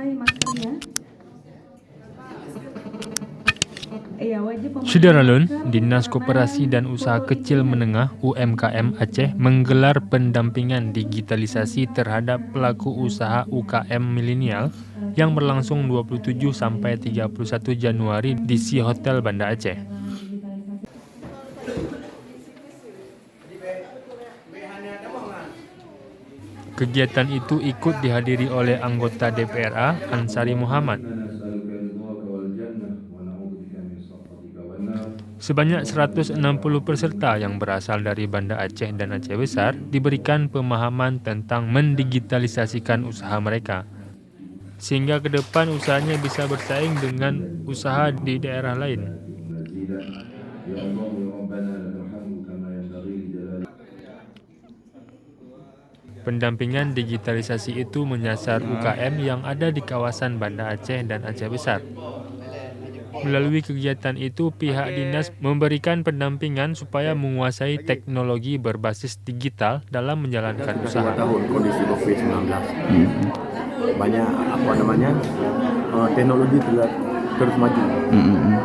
pakai maskernya. Sederalun, Dinas Koperasi dan Usaha Kecil Menengah UMKM Aceh menggelar pendampingan digitalisasi terhadap pelaku usaha UKM milenial yang berlangsung 27 sampai 31 Januari di Si Hotel Banda Aceh. Kegiatan itu ikut dihadiri oleh anggota DPRA Ansari Muhammad. Sebanyak 160 peserta yang berasal dari Banda Aceh dan Aceh Besar diberikan pemahaman tentang mendigitalisasikan usaha mereka, sehingga ke depan usahanya bisa bersaing dengan usaha di daerah lain. Pendampingan digitalisasi itu menyasar UKM yang ada di kawasan Banda Aceh dan Aceh Besar. Melalui kegiatan itu, pihak dinas memberikan pendampingan supaya menguasai teknologi berbasis digital dalam menjalankan usaha. Tahun kondisi COVID-19, banyak teknologi terus maju.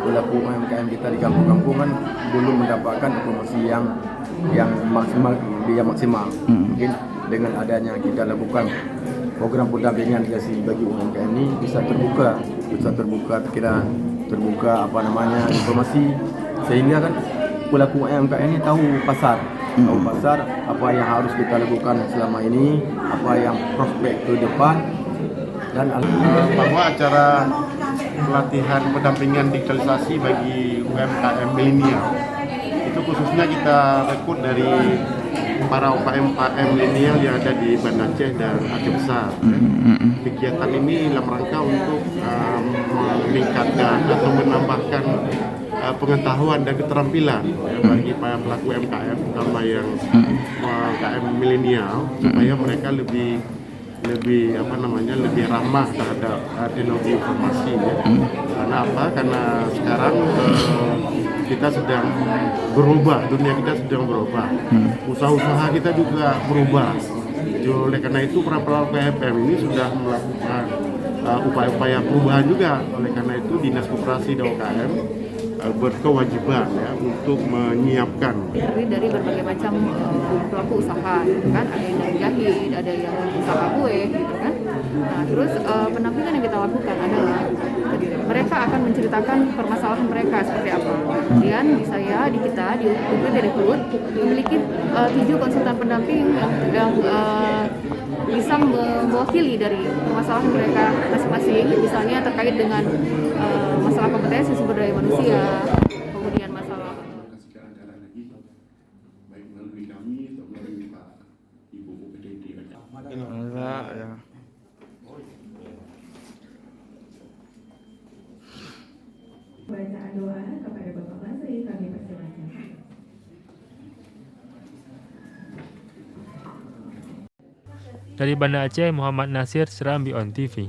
Pelaku UMKM kita di kampung-kampung kan belum mendapatkan informasi yang maksimal. Mungkin dengan adanya kita lakukan program pendampingan bagi UMKM ini bisa terbuka informasi, sehingga kan pelaku UMKM ini tahu pasar apa yang harus kita lakukan selama ini, apa yang prospek ke depan, dan bahwa acara pelatihan pendampingan digitalisasi bagi UMKM milenial itu khususnya kita rekrut dari para UMKM milenial yang ada di Banda Aceh dan Aceh Besar. Kegiatan ini dalam rangka untuk meningkatkan atau menambahkan pengetahuan dan keterampilan bagi para pelaku UMKM, terutama yang UMKM milenial, supaya mereka lebih ramah terhadap teknologi informasi. Karena apa? Karena sekarang kita sedang berubah, dunia kita sedang berubah, usaha-usaha kita juga berubah. Oleh karena itu para pelaku UMKM ini sudah melakukan upaya-upaya perubahan juga. Oleh karena itu Dinas Koperasi dan UKM berkewajiban untuk menyiapkan dari berbagai macam pelaku usaha, gitu kan? Ada yang dari jahit, ada yang usaha kue, gitu kan? Nah, terus pendampingan yang kita lakukan adalah mereka akan menceritakan permasalahan mereka seperti apa. Kemudian di kita di UPT Rekrut memiliki 7 konsultan pendamping yang bisa mewakili dari permasalahan mereka masing-masing, misalnya terkait dengan masalah kompetensi sumber daya manusia, kemudian masalah baik melalui kami atau melalui Pak Ibu UPTD. bacaan doa kepada Bapak Basri, kami persilakan. Dari Banda Aceh, Muhammad Nasir, Serambi On TV.